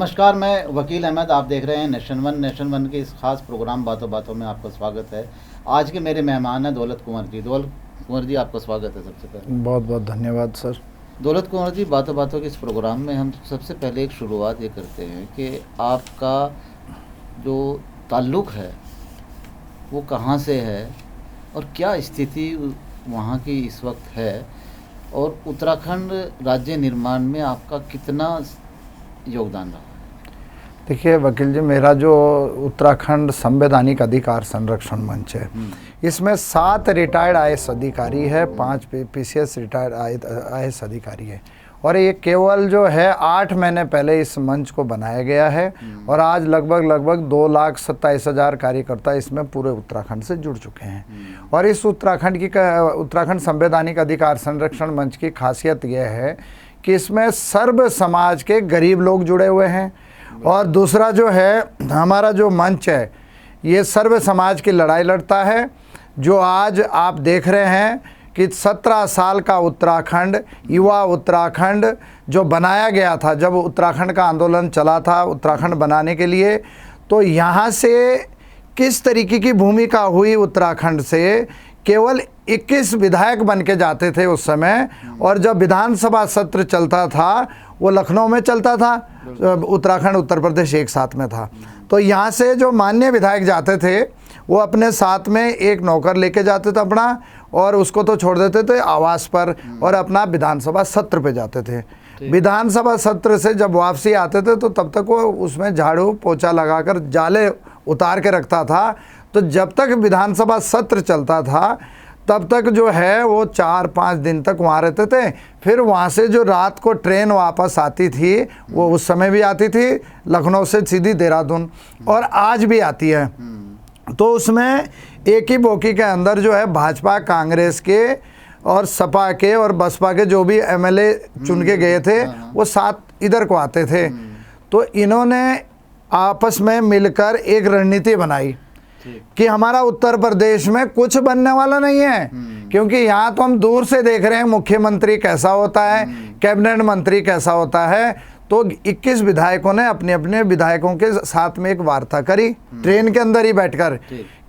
नमस्कार, मैं वकील अहमद। आप देख रहे हैं नेशन वन के इस खास प्रोग्राम बातों बातों में आपका स्वागत है। आज के मेरे मेहमान हैं दौलत कुंवर जी। दौलत कुंवर जी, आपका स्वागत है। सबसे पहले बहुत बहुत धन्यवाद सर। दौलत कुंवर जी, बातों बातों के इस प्रोग्राम में हम सबसे पहले एक शुरुआत ये करते हैं कि आपका जो ताल्लुक़ है वो कहाँ से है और क्या स्थिति वहाँ की इस वक्त है, और उत्तराखंड राज्य निर्माण में आपका कितना योगदान रहा है? देखिए वकील जी, मेरा जो उत्तराखंड संवैधानिक अधिकार संरक्षण मंच है, इसमें 7 रिटायर्ड आईएएस अधिकारी है, 5 पीसीएस रिटायर्ड आईएएस अधिकारी है, और ये केवल जो है 8 महीने पहले इस मंच को बनाया गया है। और आज लगभग 2,27,000 कार्यकर्ता इसमें पूरे उत्तराखंड से जुड़ चुके हैं। और इस उत्तराखंड संवैधानिक अधिकार संरक्षण मंच की खासियत यह है कि इसमें सर्व समाज के गरीब लोग जुड़े हुए हैं। और दूसरा जो है, हमारा जो मंच है ये सर्व समाज की लड़ाई लड़ता है। जो आज आप देख रहे हैं कि 17 साल का उत्तराखंड, युवा उत्तराखंड जो बनाया गया था, जब उत्तराखंड का आंदोलन चला था उत्तराखंड बनाने के लिए, तो यहाँ से किस तरीके की भूमिका हुई। उत्तराखंड से केवल 21 विधायक बन के जाते थे उस समय, और जब विधानसभा सत्र चलता था वो लखनऊ में चलता था, उत्तराखंड उत्तर प्रदेश एक साथ में था। तो यहाँ से जो माननीय विधायक जाते थे वो अपने साथ में एक नौकर लेके जाते थे अपना, और उसको तो छोड़ देते थे आवास पर, और अपना विधानसभा सत्र पे जाते थे। विधानसभा सत्र से जब वापसी आते थे तो तब तक वो उसमें झाड़ू पोछा लगाकर जाले उतार के रखता था। तो जब तक विधानसभा सत्र चलता था तब तक जो है वो 4-5 दिन तक वहाँ रहते थे। फिर वहाँ से जो रात को ट्रेन वापस आती थी, वो उस समय भी आती थी लखनऊ से सीधी देहरादून, और आज भी आती है। तो उसमें एक ही बोगी के अंदर जो है भाजपा, कांग्रेस के और सपा के और बसपा के जो भी एमएलए चुन के गए थे वो साथ इधर को आते थे। तो इन्होंने आपस में मिलकर एक रणनीति बनाई कि हमारा उत्तर प्रदेश में कुछ बनने वाला नहीं है, क्योंकि यहाँ तो हम दूर से देख रहे हैं मुख्यमंत्री कैसा होता है, कैबिनेट मंत्री कैसा होता है। तो 21 विधायकों ने अपने अपने विधायकों के साथ में एक वार्ता करी ट्रेन के अंदर ही बैठकर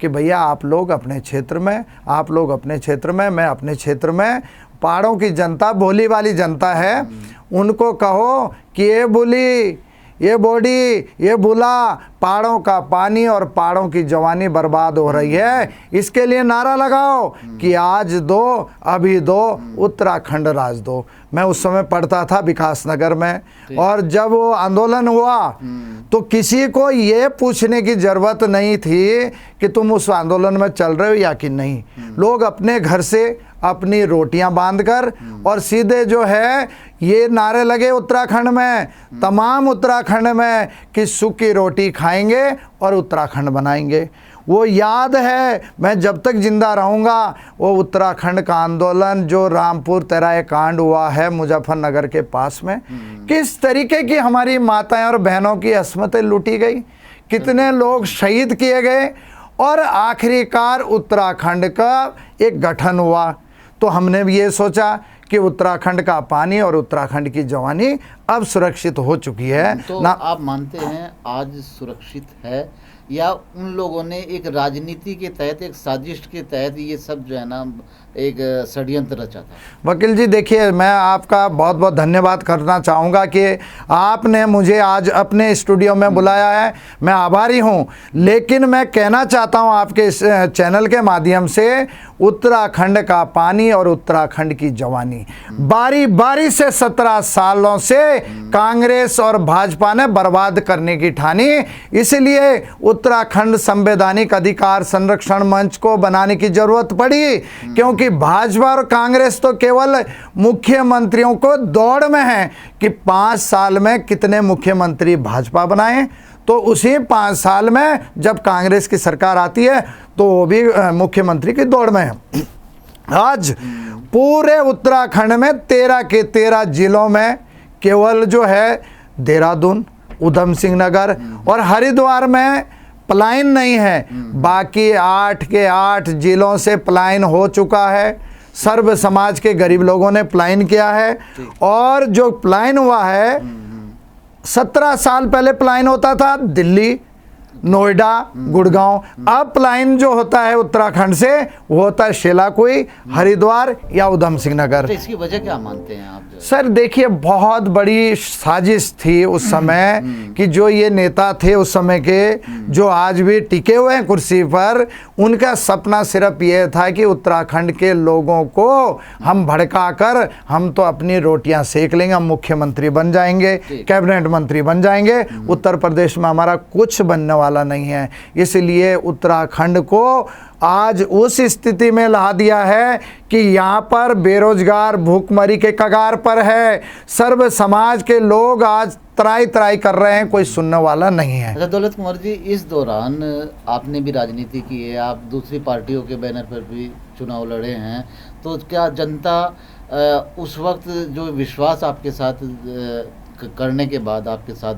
कि भैया आप लोग अपने क्षेत्र में, आप लोग अपने क्षेत्र में, मैं अपने क्षेत्र में, पहाड़ों की जनता भोली वाली जनता है, उनको कहो कि ये बोली, ये बॉडी, ये बुला, पहाड़ों का पानी और पहाड़ों की जवानी बर्बाद हो रही है, इसके लिए नारा लगाओ कि आज दो, अभी दो, उत्तराखंड राज दो। मैं उस समय पढ़ता था विकास नगर में, और जब वो आंदोलन हुआ तो किसी को ये पूछने की ज़रूरत नहीं थी कि तुम उस आंदोलन में चल रहे हो या कि नहीं। लोग अपने घर से अपनी रोटियां बांधकर और सीधे जो है ये नारे लगे उत्तराखंड में, तमाम उत्तराखंड में, कि सूखी रोटी खाएंगे और उत्तराखंड बनाएंगे। वो याद है, मैं जब तक जिंदा रहूँगा वो उत्तराखंड का आंदोलन जो रामपुर तेराए कांड हुआ है मुजफ्फरनगर के पास में, किस तरीके की हमारी माताएं और बहनों की अस्मतें लूटी गई, कितने लोग शहीद किए गए, और आखिरकार उत्तराखंड का एक गठन हुआ। तो हमने भी ये सोचा कि उत्तराखंड का पानी और उत्तराखंड की जवानी अब सुरक्षित हो चुकी है। तो ना आप मानते हैं आज सुरक्षित है, या उन लोगों ने एक राजनीति के तहत, एक साजिश के तहत ये सब जो है ना एक षड्यंत्र रचा था? वकील जी देखिए, मैं आपका बहुत बहुत धन्यवाद करना चाहूँगा कि आपने मुझे आज अपने स्टूडियो में बुलाया है, मैं आभारी हूँ। लेकिन मैं कहना चाहता हूँ आपके इस चैनल के माध्यम से, उत्तराखंड का पानी और उत्तराखंड की जवानी बारी बारी से 17 सालों से कांग्रेस और भाजपा ने बर्बाद करने की ठानी। इसलिए उत्तराखंड संवैधानिक अधिकार संरक्षण मंच को बनाने की जरूरत पड़ी, क्योंकि भाजपा और कांग्रेस तो केवल मुख्यमंत्रियों को दौड़ में है कि 5 साल में कितने मुख्यमंत्री भाजपा बनाए। तो उसी 5 साल में जब कांग्रेस की सरकार आती है तो वो भी मुख्यमंत्री की दौड़ में है। आज पूरे उत्तराखंड में 13 के 13 जिलों में केवल जो है देहरादून, उधम सिंह नगर और हरिद्वार में पलायन नहीं है, बाकी 8 के 8 जिलों से पलायन हो चुका है। सर्व समाज के गरीब लोगों ने पलायन किया है, और जो पलायन हुआ है 17 साल पहले पलायन होता था दिल्ली, नोएडा, गुड़गांव। अब पलायन जो होता है उत्तराखंड से वो होता है शेलाकुई, हरिद्वार या उधम सिंह नगर। तो इसकी वजह क्या मानते हैं आप? सर देखिए, बहुत बड़ी साजिश थी उस समय कि जो ये नेता थे उस समय के, जो आज भी टिके हुए हैं कुर्सी पर, उनका सपना सिर्फ ये था कि उत्तराखंड के लोगों को हम भड़का कर हम तो अपनी रोटियां सेक लेंगे, हम मुख्यमंत्री बन जाएंगे, कैबिनेट मंत्री बन जाएंगे, उत्तर प्रदेश में हमारा कुछ बनने वाला नहीं है। इसलिए उत्तराखंड को आज उस स्थिति में ला दिया है कि यहाँ पर बेरोजगार भूखमरी के कगार पर है। सर्व समाज के लोग आज त्राई त्राई कर रहे हैं, कोई सुनने वाला नहीं है। अच्छा दौलत कुंवर जी, इस दौरान आपने भी राजनीति की है, आप दूसरी पार्टियों के बैनर पर भी चुनाव लड़े हैं, तो क्या जनता उस वक्त जो विश्वास आपके साथ करने के बाद आपके साथ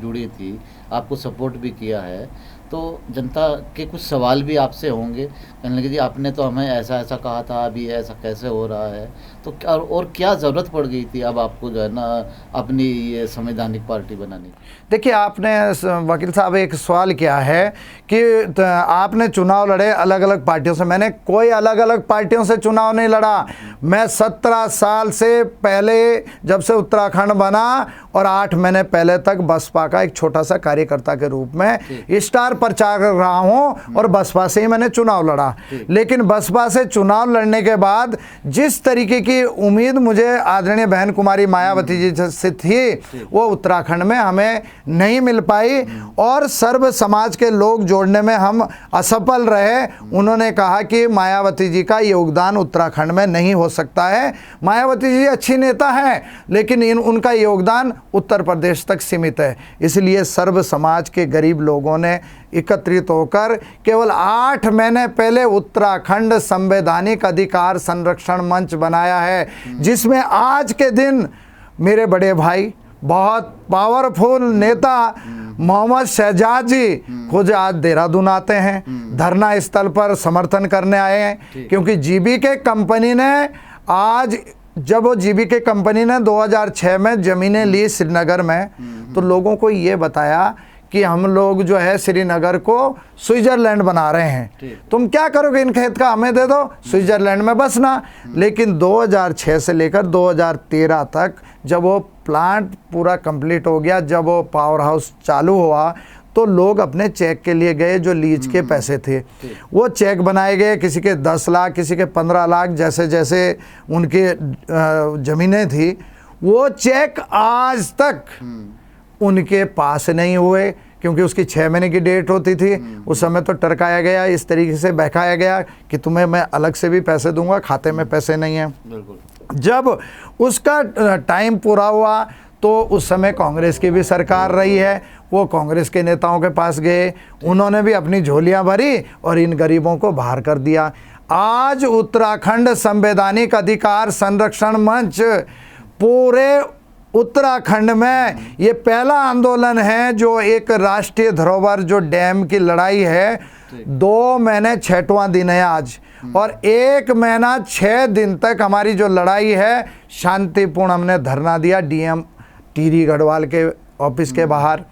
जुड़ी थी, आपको सपोर्ट भी किया है, तो जनता के कुछ सवाल भी आपसे होंगे, कहने लगे जी आपने तो हमें ऐसा ऐसा कहा था, अभी ऐसा कैसे हो रहा है, तो और क्या ज़रूरत पड़ गई थी अब आपको जो है ना अपनी ये संवैधानिक पार्टी बनाने की? देखिए, आपने वकील साहब एक सवाल किया है कि आपने चुनाव लड़े अलग अलग पार्टियों से। मैंने कोई अलग अलग पार्टियों से चुनाव नहीं लड़ा। मैं 17 साल से पहले जब से उत्तराखंड बना और 8 महीने पहले तक बसपा का एक छोटा सा कार्यकर्ता के रूप में स्टार प्रचार कर रहा हूं और बसपा से ही मैंने चुनाव लड़ा। लेकिन बसपा से चुनाव लड़ने के बाद जिस तरीके की उम्मीद मुझे आदरणीय बहन कुमारी मायावती जी से थी, वो उत्तराखंड में हमें नहीं मिल पाई और सर्व समाज के लोग जोड़ने में हम असफल रहे। उन्होंने कहा कि मायावती जी का योगदान उत्तराखंड में नहीं हो सकता है। मायावती जी अच्छी नेता हैं, लेकिन उनका योगदान उत्तर प्रदेश तक सीमित है। इसलिए सर्व समाज के गरीब लोगों ने एकत्रित होकर केवल 8 महीने पहले उत्तराखंड संवैधानिक अधिकार संरक्षण मंच बनाया है, जिसमें आज के दिन मेरे बड़े भाई, बहुत पावरफुल नेता मोहम्मद शहजाद जी खुद आज देहरादून आते हैं, धरना स्थल पर समर्थन करने आए हैं। क्योंकि जीबीके कंपनी ने आज, जब वो जीबीके कंपनी ने 2006 में ज़मीनें ली श्रीनगर में, तो लोगों को ये बताया कि हम लोग जो है श्रीनगर को स्विट्जरलैंड बना रहे हैं, तुम क्या करोगे, इन खेत का हमें दे दो, स्विट्जरलैंड में बसना। लेकिन 2006 से लेकर 2013 तक जब वो प्लांट पूरा कंप्लीट हो गया, जब वो पावर हाउस चालू हुआ, तो लोग अपने चेक के लिए गए, जो लीज के पैसे थे वो चेक बनाए गए, किसी के 10 लाख, किसी के 15 लाख, जैसे जैसे उनके ज़मीनें थी। वो चेक आज तक उनके पास नहीं हुए, क्योंकि उसकी 6 महीने की डेट होती थी। उस समय तो टरकाया गया, इस तरीके से बहकाया गया कि तुम्हें मैं अलग से भी पैसे दूंगा, खाते में पैसे नहीं है। जब उसका टाइम पूरा हुआ तो उस समय कांग्रेस की भी सरकार रही है, वो कांग्रेस के नेताओं के पास गए, उन्होंने भी अपनी झोलियां भरी और इन गरीबों को बाहर कर दिया। आज उत्तराखंड संवैधानिक अधिकार संरक्षण मंच पूरे उत्तराखंड में ये पहला आंदोलन है जो एक राष्ट्रीय धरोहर, जो डैम की लड़ाई है, 2 महीने 6वां दिन है आज, और 1 महीना 6 दिन तक हमारी जो लड़ाई है शांतिपूर्ण हमने धरना दिया डीएम टीरी गढ़वाल के ऑफिस के बाहर।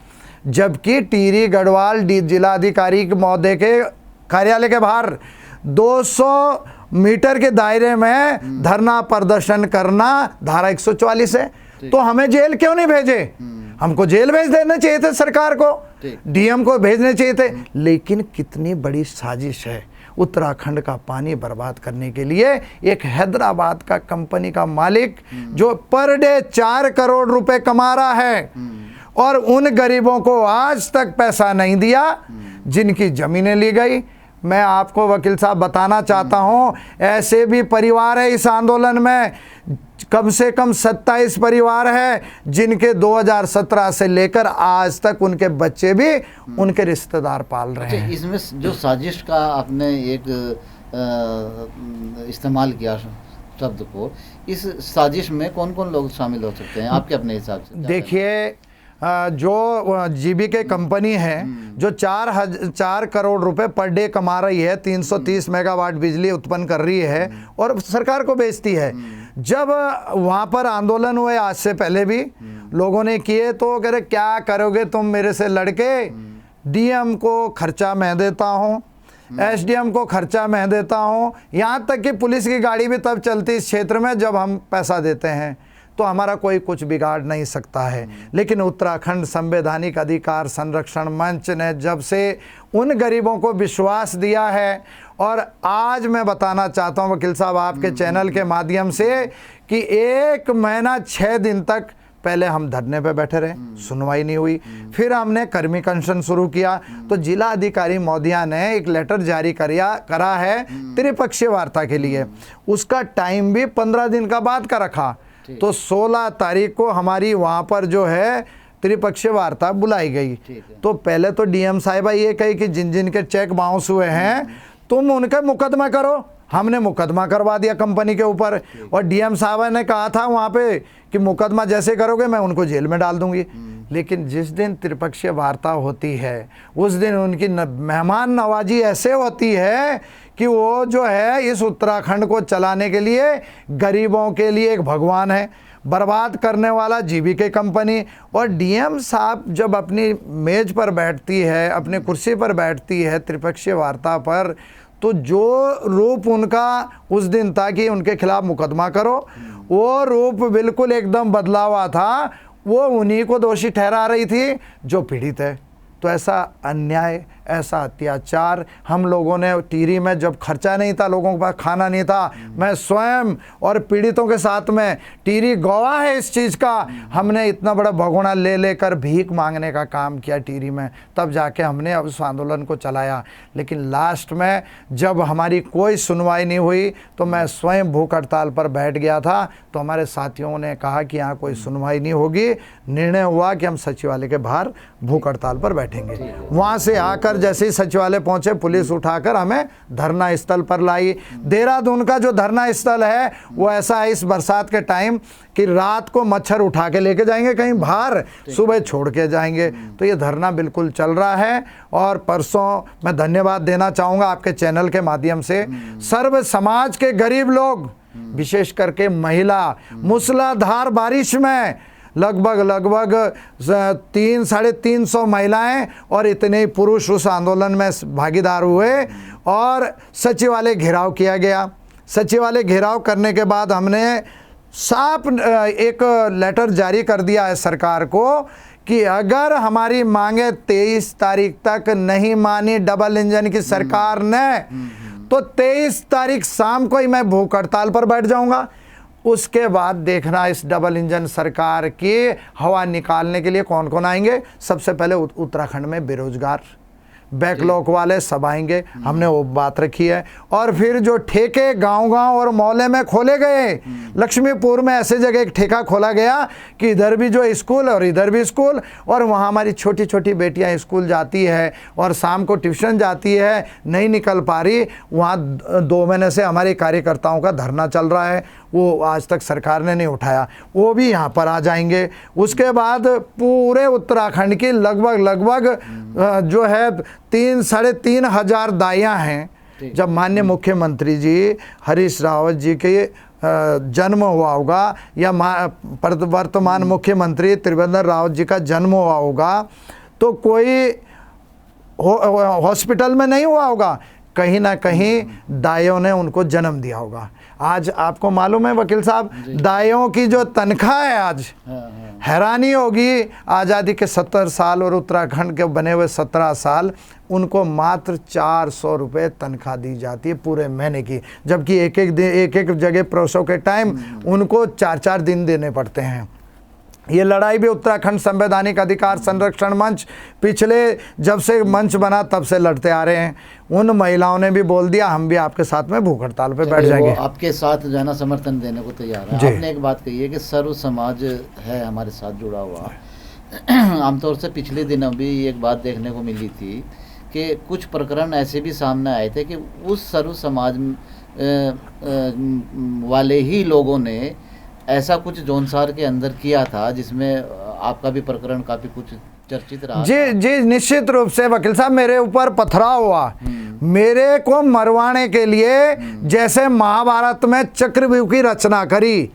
जबकि टीरी गढ़वाल जिलाधिकारी महोदय के कार्यालय के बाहर 200 मीटर के दायरे में धरना प्रदर्शन करना धारा 144 है, तो हमें जेल क्यों नहीं भेजे? हमको जेल भेज देना चाहिए थे, सरकार को, डीएम को भेजने चाहिए थे। लेकिन कितनी बड़ी साजिश है उत्तराखंड का पानी बर्बाद करने के लिए। एक हैदराबाद का कंपनी का मालिक जो पर डे 4 करोड़ रुपए कमा रहा है और उन गरीबों को आज तक पैसा नहीं दिया जिनकी जमीनें ली गई। मैं आपको वकील साहब बताना चाहता हूं, ऐसे भी परिवार है इस आंदोलन में, कम से कम 27 परिवार है जिनके 2017 से लेकर आज तक उनके बच्चे भी उनके रिश्तेदार पाल रहे हैं। इसमें जो साजिश का आपने एक इस्तेमाल किया शब्द को, इस साजिश में कौन कौन लोग शामिल हो सकते हैं आपके अपने हिसाब से? देखिए, जो जीबीके कंपनी है जो 4 करोड़ रुपए पर डे कमा रही है, 330 मेगावाट बिजली उत्पन्न कर रही है और सरकार को बेचती है। जब वहाँ पर आंदोलन हुए आज से पहले भी, लोगों ने किए तो कह रहे क्या करोगे तुम मेरे से लड़के, डीएम को खर्चा मैं देता हूँ, एसडीएम को खर्चा मैं देता हूँ, यहाँ तक कि पुलिस की गाड़ी भी तब चलती इस क्षेत्र में जब हम पैसा देते हैं, तो हमारा कोई कुछ बिगाड़ नहीं सकता है। लेकिन उत्तराखंड संवैधानिक अधिकार संरक्षण मंच ने जब से उन गरीबों को विश्वास दिया है, और आज मैं बताना चाहता हूँ वकील साहब आपके चैनल के माध्यम से कि 1 महीना 6 दिन तक पहले हम धरने पे बैठे रहे, सुनवाई नहीं हुई, फिर हमने कर्मी अनशन शुरू किया, तो जिला अधिकारी महोदया ने एक लेटर जारी करा है त्रिपक्षीय वार्ता के लिए, उसका टाइम भी 15 दिन का बाद का रखा। तो 16 तारीख को हमारी वहाँ पर जो है त्रिपक्षीय वार्ता बुलाई गई। तो पहले तो डीएम साहिबा ये कही कि जिन जिन के चेक बाउंस हुए हैं तुम उनका मुकदमा करो। हमने मुकदमा करवा दिया कंपनी के ऊपर, और डीएम साहब ने कहा था वहाँ पे कि मुकदमा जैसे करोगे मैं उनको जेल में डाल दूंगी। लेकिन जिस दिन त्रिपक्षीय वार्ता होती है उस दिन उनकी मेहमान नवाजी ऐसे होती है कि वो जो है इस उत्तराखंड को चलाने के लिए गरीबों के लिए एक भगवान है, बर्बाद करने वाला जीवीके कंपनी। और डीएम साहब जब अपनी मेज पर बैठती है, अपनी कुर्सी पर बैठती है त्रिपक्षीय वार्ता पर, तो जो रूप उनका उस दिन था कि उनके खिलाफ मुकदमा करो, वो रूप बिल्कुल एकदम बदला हुआ था। वो उन्हीं को दोषी ठहरा रही थी जो पीड़ित है। तो ऐसा अन्याय, ऐसा अत्याचार हम लोगों ने टिहरी में, जब खर्चा नहीं था, लोगों के पास खाना नहीं था, मैं स्वयं और पीड़ितों के साथ में, टिहरी गवाह है इस चीज़ का, हमने इतना बड़ा भगोना ले लेकर भीख मांगने का काम किया टिहरी में, तब जाके हमने अब उस आंदोलन को चलाया। लेकिन लास्ट में जब हमारी कोई सुनवाई नहीं हुई तो मैं स्वयं भूख हड़ताल पर बैठ गया था। तो हमारे साथियों ने कहा कि यहाँ कोई सुनवाई नहीं होगी, निर्णय हुआ कि हम सचिवालय के बाहर भूख हड़ताल पर बैठेंगे। वहाँ से आकर जैसे ही सचिवालय पहुंचे, पुलिस उठाकर हमें धरना स्थल पर लाई। देहरादून का जो धरना स्थल है वो ऐसा है इस बरसात के टाइम कि रात को मच्छर उठा के लेके जाएंगे कहीं बाहर, सुबह छोड़ के जाएंगे। तो ये धरना बिल्कुल चल रहा है। और परसों मैं धन्यवाद देना चाहूँगा आपके चैनल के माध्यम से, सर्व समाज के गरीब लोग, विशेष करके महिला, मूसलाधार बारिश में लगभग 300-350 महिलाएं और इतने ही पुरुष उस आंदोलन में भागीदार हुए और सचिवालय घेराव किया गया। सचिवालय घेराव करने के बाद हमने साफ एक लेटर जारी कर दिया है सरकार को कि अगर हमारी मांगे 23 तारीख तक नहीं मानी डबल इंजन की सरकार ने, तो 23 तारीख शाम को ही मैं भूख हड़ताल पर बैठ जाऊंगा। उसके बाद देखना इस डबल इंजन सरकार की हवा निकालने के लिए कौन कौन आएंगे। सबसे पहले उत्तराखंड में बेरोजगार, बैकलॉग वाले सब आएंगे, हमने वो बात रखी है। और फिर जो ठेके गांव-गांव और मोहल्ले में खोले गए, लक्ष्मीपुर में ऐसे जगह एक ठेका खोला गया कि इधर भी जो स्कूल और इधर भी स्कूल, और वहाँ हमारी छोटी छोटी बेटियाँ स्कूल जाती है और शाम को ट्यूशन जाती है, नहीं निकल पा रही। वहाँ 2 महीने से हमारे कार्यकर्ताओं का धरना चल रहा है, वो आज तक सरकार ने नहीं उठाया, वो भी यहाँ पर आ जाएंगे। उसके बाद पूरे उत्तराखंड की लगभग जो है 3-3.5 हजार दाइयाँ हैं। जब माननीय मुख्यमंत्री जी हरीश रावत जी के जन्म हुआ होगा या वर्तमान मुख्यमंत्री त्रिवेंद्र रावत जी का जन्म हुआ होगा, तो कोई हॉस्पिटल में नहीं हुआ होगा, कहीं ना कहीं दाइयों ने उनको जन्म दिया होगा। आज आपको मालूम है वकील साहब, दाइयों की जो तनख्वाह है आज, हैरानी होगी। आज़ादी के 70 साल और उत्तराखंड के बने हुए 17 साल, उनको मात्र 400 रुपये तनख्वाह दी जाती है पूरे महीने की, जबकि एक जगह प्रसव के टाइम उनको 4-4 दिन देने पड़ते हैं। ये लड़ाई भी उत्तराखंड संवैधानिक अधिकार संरक्षण मंच पिछले जब से मंच बना तब से लड़ते आ रहे हैं। उन महिलाओं ने भी बोल दिया हम भी आपके साथ में भूख हड़ताल पे बैठ जाएंगे, आपके साथ जो है ना समर्थन देने को तैयार है। आपने एक बात कही है कि सर्व समाज है हमारे साथ जुड़ा हुआ। आमतौर से पिछले दिनों भी एक बात देखने को मिली थी कि कुछ प्रकरण ऐसे भी सामने आए थे कि उस सर्व समाज वाले ही लोगों ने ऐसा कुछ जौनसार के अंदर किया था जिसमें आपका भी प्रकरण काफ़ी कुछ चर्चित रहा। जी निश्चित रूप से वकील साहब, मेरे ऊपर पथराव हुआ। मेरे को मरवाने के लिए जैसे महाभारत में चक्रव्यूह की रचना करी,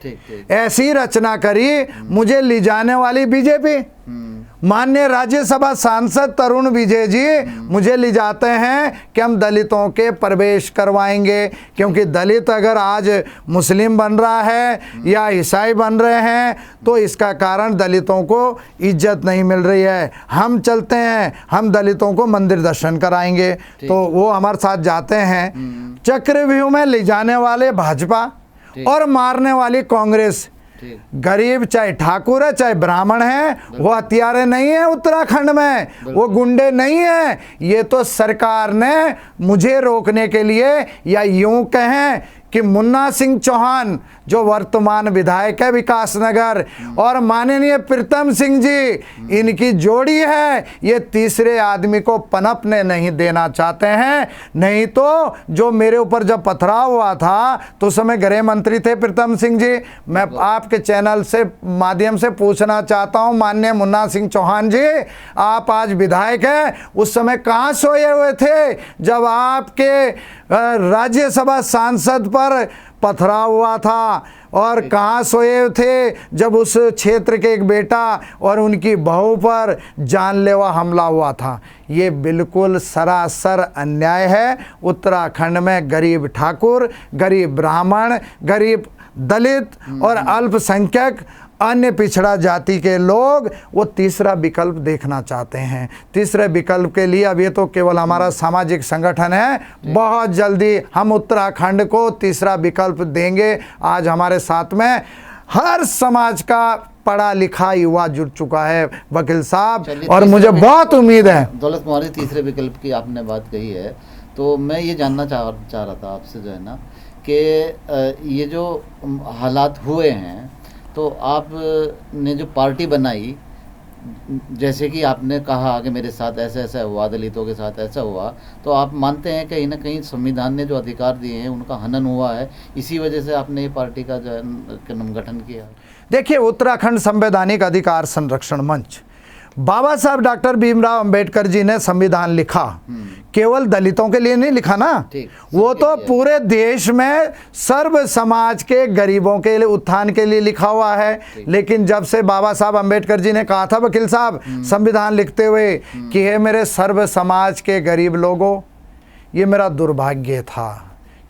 ऐसी रचना करी मुझे ले जाने वाली बीजेपी। माननीय राज्यसभा सांसद तरुण विजय जी मुझे ले जाते हैं कि हम दलितों के प्रवेश करवाएंगे, क्योंकि दलित अगर आज मुस्लिम बन रहा है या ईसाई बन रहे हैं तो इसका कारण दलितों को इज्जत नहीं मिल रही है। हम चलते हैं, हम दलितों को मंदिर दर्शन कराएंगे, तो वो हमारे साथ जाते हैं। चक्रव्यूह में ले जाने वाले भाजपा और मारने वाली कांग्रेस। गरीब चाहे ठाकुर है चाहे ब्राह्मण है, वो हथियारे नहीं है उत्तराखंड में, वो गुंडे नहीं है। ये तो सरकार ने मुझे रोकने के लिए, या यूं कहें कि मुन्ना सिंह चौहान जो वर्तमान विधायक है विकासनगर, और माननीय प्रीतम सिंह जी, इनकी जोड़ी है, ये तीसरे आदमी को पनपने नहीं देना चाहते हैं। नहीं तो जो मेरे ऊपर जब पथराव हुआ था तो उस समय गृह मंत्री थे प्रीतम सिंह जी। मैं आपके चैनल से माध्यम से पूछना चाहता हूं, माननीय मुन्ना सिंह चौहान जी, आप आज विधायक हैं, उस समय कहां सोए हुए थे जब आपके राज्यसभा सांसद पर पथराव हुआ था? और कहाँ सोए थे जब उस क्षेत्र के एक बेटा और उनकी बहू पर जानलेवा हमला हुआ था? ये बिल्कुल सरासर अन्याय है। उत्तराखंड में गरीब ठाकुर, गरीब ब्राह्मण, गरीब दलित और अल्पसंख्यक अन्य पिछड़ा जाति के लोग वो तीसरा विकल्प देखना चाहते हैं। तीसरे विकल्प के लिए अब ये तो केवल हमारा सामाजिक संगठन है, बहुत जल्दी हम उत्तराखंड को तीसरा विकल्प देंगे। आज हमारे साथ में हर समाज का पढ़ा लिखा युवा जुड़ चुका है वकील साहब, और मुझे बहुत उम्मीद है। दौलत कुमारी, तीसरे विकल्प की आपने बात कही है, तो मैं ये जानना चाह रहा था आपसे जो है ना कि ये जो हालात हुए हैं, तो आप ने जो पार्टी बनाई, जैसे कि आपने कहा कि मेरे साथ ऐसा ऐसा हुआ, दलितों के साथ ऐसा हुआ, तो आप मानते हैं कहीं ना कहीं संविधान ने जो अधिकार दिए हैं उनका हनन हुआ है, इसी वजह से आपने ये पार्टी का जो है गठन किया? देखिए, उत्तराखंड संवैधानिक अधिकार संरक्षण मंच, बाबा साहब डॉक्टर भीमराव अंबेडकर जी ने संविधान लिखा, केवल दलितों के लिए नहीं लिखा ना, वो तो पूरे देश में सर्व समाज के गरीबों के लिए उत्थान के लिए लिखा हुआ है। लेकिन जब से बाबा साहब अंबेडकर जी ने कहा था वकील साहब संविधान लिखते हुए कि हे मेरे सर्व समाज के गरीब लोगों, ये मेरा दुर्भाग्य था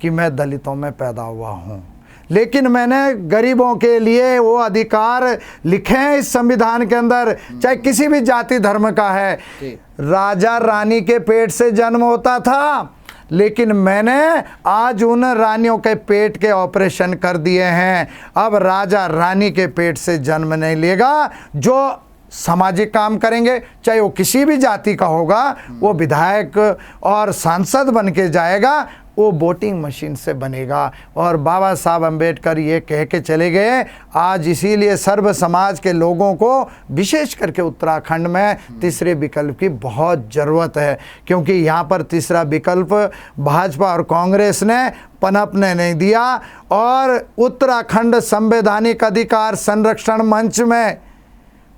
कि मैं दलितों में पैदा हुआ हूँ, लेकिन मैंने गरीबों के लिए वो अधिकार लिखे हैं इस संविधान के अंदर, चाहे किसी भी जाति धर्म का है। राजा रानी के पेट से जन्म होता था, लेकिन मैंने आज उन रानियों के पेट के ऑपरेशन कर दिए हैं। अब राजा रानी के पेट से जन्म नहीं लेगा, जो सामाजिक काम करेंगे, चाहे वो किसी भी जाति का होगा, वो विधायक और सांसद बन के जाएगा, वो वोटिंग मशीन से बनेगा। और बाबा साहब अंबेडकर ये कह के चले गए। आज इसीलिए सर्व समाज के लोगों को विशेष करके उत्तराखंड में तीसरे विकल्प की बहुत ज़रूरत है, क्योंकि यहाँ पर तीसरा विकल्प भाजपा और कांग्रेस ने पनपने नहीं दिया। और उत्तराखंड संवैधानिक अधिकार संरक्षण मंच में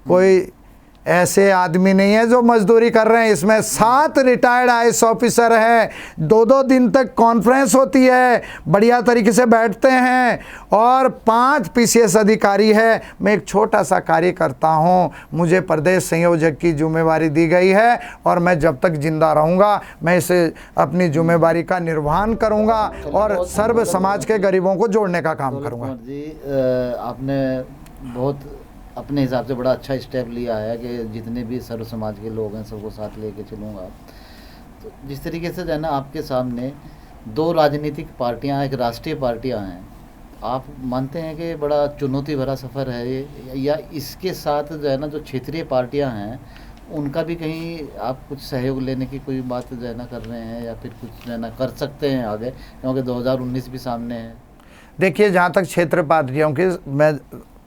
कोई ऐसे आदमी नहीं है जो मजदूरी कर रहे हैं। इसमें 7 रिटायर्ड IAS ऑफिसर हैं, 2-2 दिन तक कॉन्फ्रेंस होती है, बढ़िया तरीके से बैठते हैं, और 5 PCS अधिकारी है। मैं एक छोटा सा कार्य करता हूं, मुझे प्रदेश संयोजक की जिम्मेवारी दी गई है, और मैं जब तक जिंदा रहूंगा मैं इसे अपनी जिम्मेवारी का निर्वहन करूंगा और सर्व समाज के गरीबों को जोड़ने का काम करूंगा। जी, आपने बहुत अपने हिसाब से बड़ा अच्छा स्टेप लिया है कि जितने भी सर्व समाज के लोग हैं सबको साथ लेके चलूँगा। तो जिस तरीके से जो है ना आपके सामने 2 राजनीतिक पार्टियां, एक राष्ट्रीय पार्टियां हैं, आप मानते हैं कि बड़ा चुनौती भरा सफ़र है ये, या इसके साथ जो है ना जो क्षेत्रीय पार्टियां हैं उनका भी कहीं आप कुछ सहयोग लेने की कोई बात जो है ना कर रहे हैं, या फिर कुछ जो है ना कर सकते हैं आगे, क्योंकि 2019 भी सामने है? देखिए, जहाँ तक क्षेत्र पार्टियों की मैं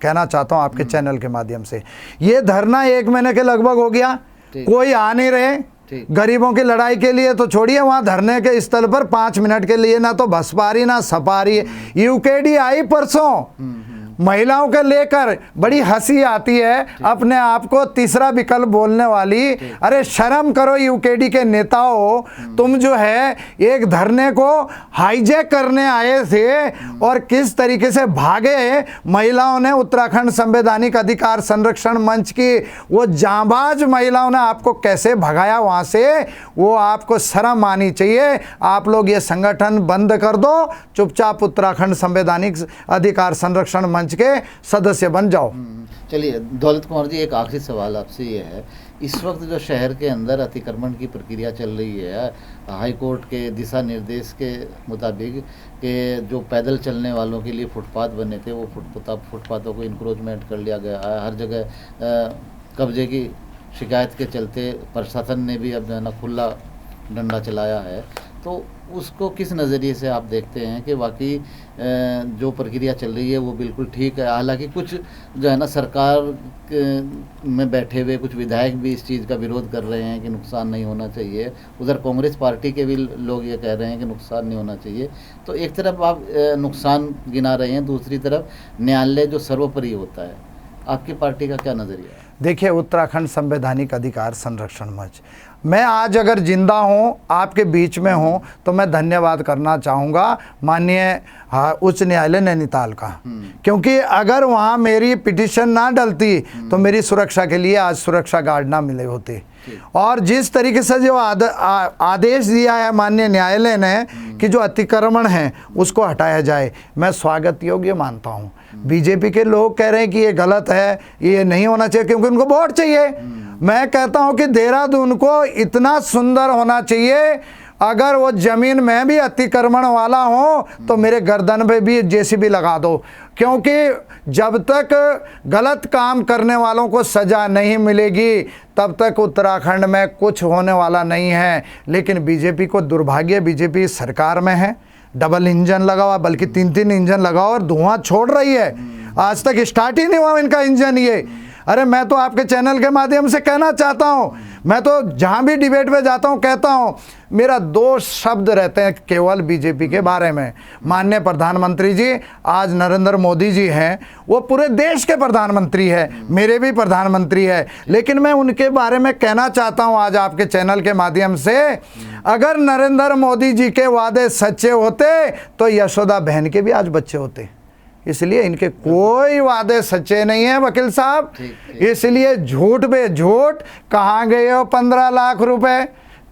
कहना चाहता हूं आपके चैनल के माध्यम से, ये धरना 1 महीने के लगभग हो गया, कोई आ नहीं रहे। गरीबों की लड़ाई के लिए तो छोड़िए, वहां धरने के स्थल पर 5 मिनट के लिए ना तो बसपा रही ना सपा रही है। UKD आई परसों, महिलाओं के लेकर बड़ी हंसी आती है, अपने आप को तीसरा विकल्प बोलने वाली। अरे शर्म करो यूकेडी के नेताओं, तुम जो है एक धरने को हाईजैक करने आए थे और किस तरीके से भागे। महिलाओं ने उत्तराखंड संवैधानिक अधिकार संरक्षण मंच की वो जांबाज महिलाओं ने आपको कैसे भगाया वहां से, वो आपको शर्म आनी चाहिए। आप लोग ये संगठन बंद कर दो, चुपचाप उत्तराखंड संवैधानिक अधिकार संरक्षण मंच के सदस्य बन जाओ। चलिए दौलत कुमार जी, एक आखिरी सवाल आपसे ये है, इस वक्त जो शहर के अंदर अतिक्रमण की प्रक्रिया चल रही है, हाई कोर्ट के दिशा निर्देश के मुताबिक कि जो पैदल चलने वालों के लिए फुटपाथ बने थे वो फुटपाथों को इंक्रोचमेंट कर लिया गया है। हर जगह कब्जे की शिकायत के चलते प्रशासन ने भी अब जो है ना खुला डंडा चलाया है। तो उसको किस नज़रिए से आप देखते हैं कि वाकई जो प्रक्रिया चल रही है वो बिल्कुल ठीक है? हालांकि कुछ जो है ना सरकार में बैठे हुए कुछ विधायक भी इस चीज़ का विरोध कर रहे हैं कि नुकसान नहीं होना चाहिए। उधर कांग्रेस पार्टी के भी लोग ये कह रहे हैं कि नुकसान नहीं होना चाहिए। तो एक तरफ आप नुकसान गिना रहे हैं, दूसरी तरफ न्यायालय जो सर्वोपरि होता है, आपकी पार्टी का क्या नज़रिया है? देखिए, उत्तराखंड संवैधानिक अधिकार संरक्षण मंच, मैं आज अगर जिंदा हूँ, आपके बीच में हूँ, तो मैं धन्यवाद करना चाहूँगा माननीय उच्च न्यायालय नैनीताल का, क्योंकि अगर वहाँ मेरी पिटीशन ना डलती तो मेरी सुरक्षा के लिए आज सुरक्षा गार्ड ना मिले होते। और जिस तरीके से जो आदेश दिया है माननीय न्यायालय ने कि जो अतिक्रमण है उसको हटाया जाए, मैं स्वागत योग्य मानता हूँ। बीजेपी के लोग कह रहे हैं कि ये गलत है, ये नहीं होना चाहिए क्योंकि उनको वोट चाहिए। मैं कहता हूँ कि देहरादून को इतना सुंदर होना चाहिए, अगर वो ज़मीन में भी अतिक्रमण वाला हो तो मेरे गर्दन पे भी जेसीबी लगा दो, क्योंकि जब तक गलत काम करने वालों को सज़ा नहीं मिलेगी तब तक उत्तराखंड में कुछ होने वाला नहीं है। लेकिन बीजेपी को दुर्भाग्य, बीजेपी सरकार में है, डबल इंजन लगा हुआ, बल्कि 3-3 इंजन लगा और धुआं छोड़ रही है। आज तक स्टार्ट ही नहीं हुआ इनका इंजन ये। अरे मैं तो आपके चैनल के माध्यम से कहना चाहता हूँ, मैं तो जहाँ भी डिबेट में जाता हूँ कहता हूँ, मेरा 2 शब्द रहते हैं केवल बीजेपी के बारे में। माननीय प्रधानमंत्री जी, आज नरेंद्र मोदी जी हैं, वो पूरे देश के प्रधानमंत्री हैं, मेरे भी प्रधानमंत्री है, लेकिन मैं उनके बारे में कहना चाहता हूँ आज आपके चैनल के माध्यम से, अगर नरेंद्र मोदी जी के वादे सच्चे होते तो यशोदा बहन के भी आज बच्चे होते। इसलिए इनके कोई वादे सच्चे नहीं हैं वकील साहब। इसलिए झूठ पे झूठ। कहाँ गए हो 15 लाख रुपए,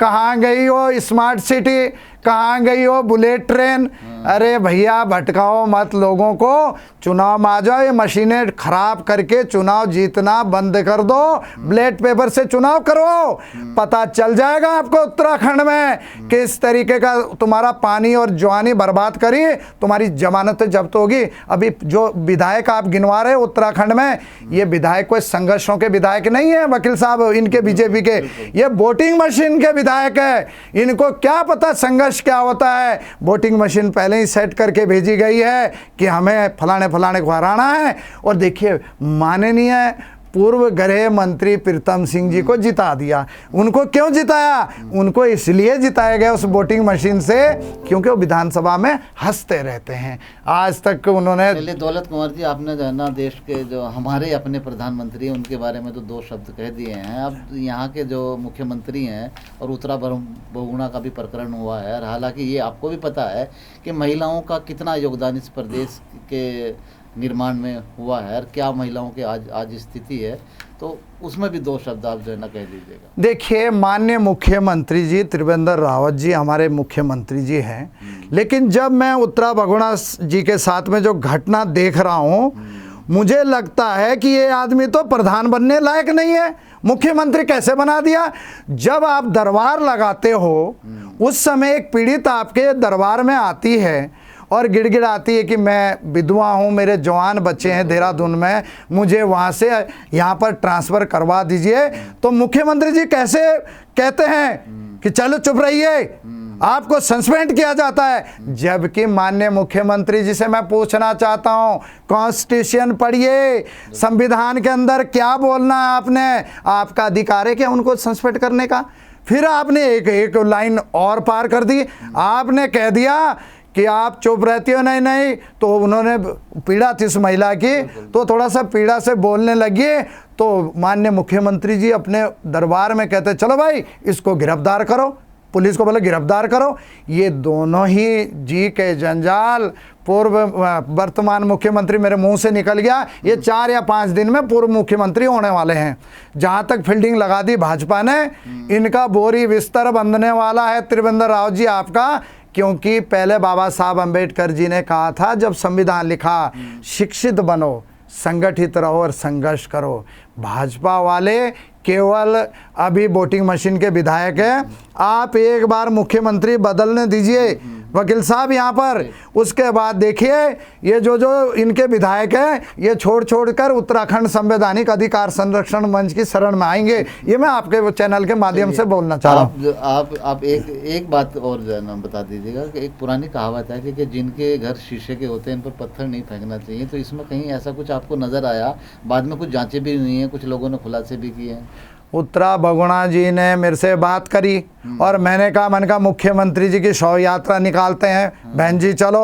कहाँ गई हो स्मार्ट सिटी, कहाँ गई हो बुलेट ट्रेन? अरे भैया भटकाओ मत लोगों को, चुनाव में आ जाओ, ये मशीनें खराब करके चुनाव जीतना बंद कर दो, ब्लेड पेपर से चुनाव करो, पता चल जाएगा आपको उत्तराखंड में किस तरीके का तुम्हारा पानी और जवानी बर्बाद करी, तुम्हारी जमानत जब्त होगी। अभी जो विधायक आप गिनवा रहे उत्तराखंड में, ये विधायक कोई संघर्षों के विधायक नहीं है वकील साहब, इनके बीजेपी के, ये वोटिंग मशीन के विधायक है। इनको क्या पता संघर्ष क्या होता है? वोटिंग मशीन पहले ही सेट करके भेजी गई है कि हमें फलाने फलाने को हराना है। और देखिए, माननीय पूर्व गृह मंत्री प्रीतम सिंह जी को जिता दिया। उनको क्यों जिताया? उनको इसलिए जिताया गया उस वोटिंग मशीन से क्योंकि वो विधानसभा में हंसते रहते हैं। आज तक उन्होंने। चलिए दौलत कुमार जी, आपने जो है ना देश के जो हमारे अपने प्रधानमंत्री हैं उनके बारे में तो 2 शब्द कह दिए हैं। अब यहाँ के जो मुख्यमंत्री हैं और उत्तरा बहुगुणा का भी प्रकरण हुआ है, हालांकि ये आपको भी पता है कि महिलाओं का कितना योगदान इस प्रदेश के निर्माण में हुआ है और क्या महिलाओं की आज स्थिति है, तो उसमें भी 2 शब्द आप जो है ना कह दीजिएगा। देखिए, माननीय मुख्यमंत्री जी त्रिवेंद्र रावत जी हमारे मुख्यमंत्री जी हैं, लेकिन जब मैं उत्तरा बहुगुणा जी के साथ में जो घटना देख रहा हूँ, मुझे लगता है कि ये आदमी तो प्रधान बनने लायक नहीं है। मुख्यमंत्री कैसे बना दिया? जब आप दरबार लगाते हो उस समय एक पीड़ित आपके दरबार में आती है और गिड़गिड़ाती है कि मैं विधवा हूँ, मेरे जवान बच्चे हैं देहरादून में, मुझे वहाँ से यहाँ पर ट्रांसफ़र करवा दीजिए, तो मुख्यमंत्री जी कैसे कहते हैं कि चलो चुप रहिए, आपको सस्पेंड किया जाता है। जबकि माननीय मुख्यमंत्री जी से मैं पूछना चाहता हूँ, कॉन्स्टिट्यूशन पढ़िए, संविधान के अंदर क्या बोलना है आपने, आपका अधिकार है क्या उनको सस्पेंड करने का? फिर आपने एक लाइन और पार कर दी, आपने कह दिया कि आप चुप रहती हो, नहीं नहीं, तो उन्होंने पीड़ा थी इस महिला की, तो थोड़ा सा पीड़ा से बोलने लगी, तो माननीय मुख्यमंत्री जी अपने दरबार में कहते चलो भाई इसको गिरफ्तार करो, पुलिस को बोले गिरफ्तार करो। ये दोनों ही जी के जंजाल पूर्व वर्तमान मुख्यमंत्री मेरे मुंह से निकल गया, ये 4 या 5 दिन में पूर्व मुख्यमंत्री होने वाले हैं। जहां तक फील्डिंग लगा दी भाजपा ने, इनका बोरी बिस्तर बंधने वाला है त्रिवेंद्र राव जी आपका, क्योंकि पहले बाबा साहब अम्बेडकर जी ने कहा था जब संविधान लिखा, शिक्षित बनो, संगठित रहो और संघर्ष करो। भाजपा वाले केवल अभी वोटिंग मशीन के विधायक हैं। आप एक बार मुख्यमंत्री बदलने दीजिए वकील साहब यहाँ पर, उसके बाद देखिए ये जो इनके विधायक हैं ये छोड़ कर उत्तराखंड संवैधानिक अधिकार संरक्षण मंच की शरण में आएंगे। ये मैं आपके चैनल के माध्यम से बोलना चाह रहा हूँ। आप एक बात और नाम बता दीजिएगा कि एक पुरानी कहावत है कि जिनके घर शीशे के होते हैं इन पर पत्थर नहीं फेंकना चाहिए, तो इसमें कहीं ऐसा कुछ आपको नजर आया? बाद में कुछ जांचें भी हुई हैं, कुछ लोगों ने खुलासे भी किए हैं। उत्तरा बहुगुणा जी ने मेरे से बात करी और मैंने कहा मुख्यमंत्री जी की शव यात्रा निकालते हैं, बहन जी चलो।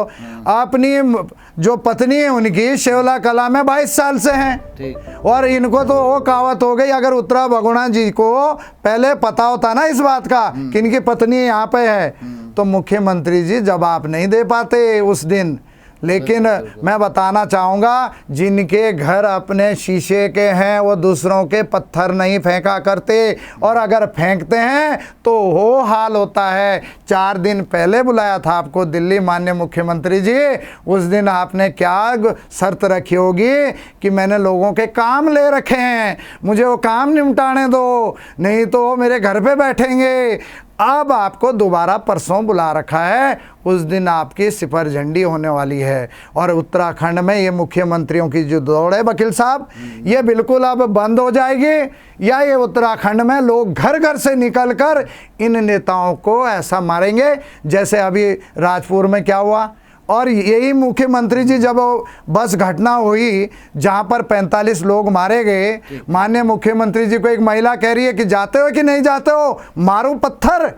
अपनी जो पत्नी है उनकी शेवला कला में 22 साल से हैं, और इनको तो वो कहावत हो गई, अगर उत्तरा बहुगुणा जी को पहले पता होता ना इस बात का कि इनकी पत्नी यहाँ पे है, तो मुख्यमंत्री जी जवाब नहीं दे पाते उस दिन। लेकिन मैं बताना चाहूँगा, जिनके घर अपने शीशे के हैं वो दूसरों के पत्थर नहीं फेंका करते, और अगर फेंकते हैं तो वो हाल होता है। 4 दिन पहले बुलाया था आपको दिल्ली माननीय मुख्यमंत्री जी, उस दिन आपने क्या शर्त रखी होगी कि मैंने लोगों के काम ले रखे हैं, मुझे वो काम निपटाने दो, नहीं तो वो मेरे घर पे बैठेंगे। अब आपको दोबारा परसों बुला रखा है, उस दिन आपकी सिपर झंडी होने वाली है। और उत्तराखंड में ये मुख्यमंत्रियों की जो दौड़ है वकील साहब, ये बिल्कुल अब बंद हो जाएगी, या ये उत्तराखंड में लोग घर घर से निकलकर इन नेताओं को ऐसा मारेंगे जैसे अभी राजपुर में क्या हुआ। और यही मुख्यमंत्री जी जब बस घटना हुई जहां पर 45 लोग मारे गए, माननीय मुख्यमंत्री जी को एक महिला कह रही है कि जाते हो कि नहीं जाते हो, मारूं पत्थर।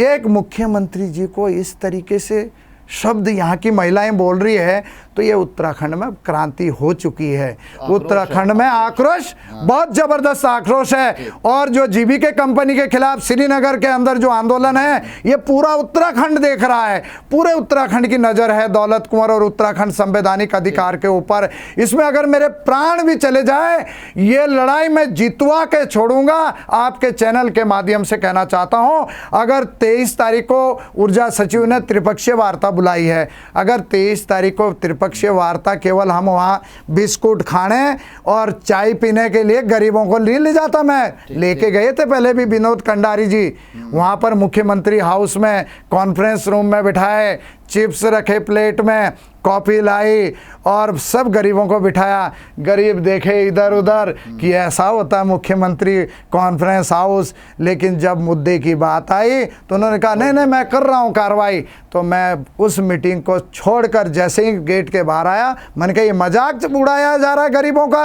एक मुख्यमंत्री जी को इस तरीके से शब्द यहाँ की महिलाएं बोल रही है, तो ये उत्तराखंड में क्रांति हो चुकी है। उत्तराखंड में आक्रोश, बहुत जबरदस्त आक्रोश है। और जो जीबीके कंपनी के खिलाफ श्रीनगर के अंदर जो आंदोलन है, ये पूरा उत्तराखंड देख रहा है, पूरे उत्तराखंड की नजर है दौलत कुंवर और उत्तराखंड संवैधानिक अधिकार के ऊपर। इसमें अगर मेरे प्राण भी चले जाए, ये लड़ाई मैं जीतवा के छोड़ूंगा। आपके चैनल के माध्यम से कहना चाहता हूं, अगर 23 तारीख को ऊर्जा सचिव ने त्रिपक्षीय वार्ता बुलाई है, अगर 23 तारीख को त्रिपक्षीय वार्ता केवल हम वहाँ बिस्कुट खाने और चाय पीने के लिए गरीबों को ले जाता, मैं लेके गए थे पहले भी विनोद कंडारी जी, वहाँ पर मुख्यमंत्री हाउस में कॉन्फ्रेंस रूम में बिठाए, चिप्स रखे प्लेट में, कॉफ़ी लाई और सब गरीबों को बिठाया। गरीब देखे इधर उधर कि ऐसा होता है मुख्यमंत्री कॉन्फ्रेंस हाउस। लेकिन जब मुद्दे की बात आई तो उन्होंने कहा नहीं नहीं मैं कर रहा हूँ कार्रवाई। तो मैं उस मीटिंग को छोड़कर जैसे ही गेट के बाहर आया, मैंने कहा ये मजाक उड़ाया जा रहा है गरीबों का।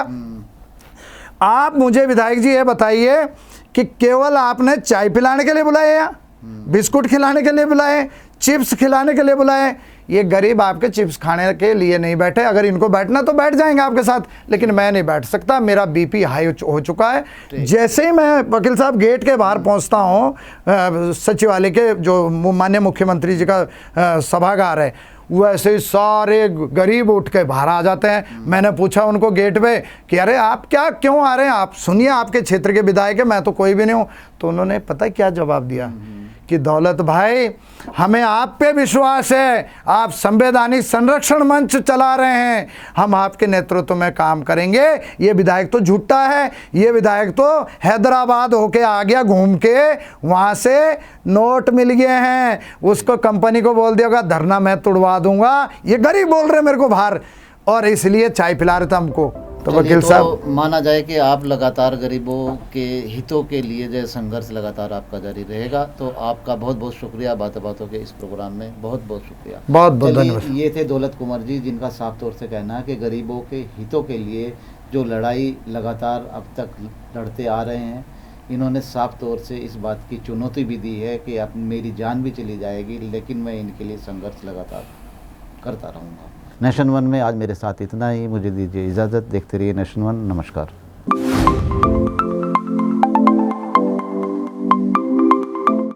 आप मुझे विधायक जी ये बताइए कि केवल आपने चाय पिलाने के लिए बुलाए या बिस्कुट खिलाने के लिए बुलाए, चिप्स खिलाने के लिए बुलाए? ये गरीब आपके चिप्स खाने के लिए नहीं बैठे। अगर इनको बैठना तो बैठ जाएंगे आपके साथ, लेकिन मैं नहीं बैठ सकता, मेरा बीपी हाई हो चुका है। जैसे ही मैं वकील साहब गेट के बाहर पहुंचता हूं, सचिवालय के जो माननीय मुख्यमंत्री जी का सभागार है, वैसे ही सारे गरीब उठ के बाहर आ जाते हैं। मैंने पूछा उनको गेट पे कि अरे आप क्या क्यों आ रहे हैं, आप सुनिए आपके क्षेत्र के विधायक है, मैं तो कोई भी नहीं हूँ। तो उन्होंने पता क्या जवाब दिया कि दौलत भाई हमें आप पे विश्वास है, आप संवैधानिक संरक्षण मंच चला रहे हैं, हम आपके नेतृत्व में काम करेंगे। ये विधायक तो झूठा है, ये विधायक तो हैदराबाद होके आ गया घूम के, वहाँ से नोट मिल गए हैं, उसको कंपनी को बोल दिया होगा धरना मैं तुड़वा दूंगा। ये गरीब बोल रहे मेरे को बाहर, और इसलिए चाय पिला रहे थे हमको। तो वकील साहब माना जाए कि आप लगातार गरीबों के हितों के लिए जो संघर्ष लगातार आपका जारी रहेगा। तो आपका बहुत बहुत शुक्रिया बातों बातों के इस प्रोग्राम में, बहुत बहुत शुक्रिया, बहुत बहुत धन्यवाद। ये थे दौलत कुंवर जी, जिनका साफ तौर से कहना है कि गरीबों के हितों के लिए जो लड़ाई लगातार अब तक लड़ते आ रहे हैं, इन्होंने साफ तौर से इस बात की चुनौती भी दी है कि अब मेरी जान भी चली जाएगी लेकिन मैं इनके लिए संघर्ष लगातार करता रहूँगा। नेशन वन में आज मेरे साथ इतना ही, मुझे दीजिए इजाज़त। देखते रहिए नेशन वन। नमस्कार।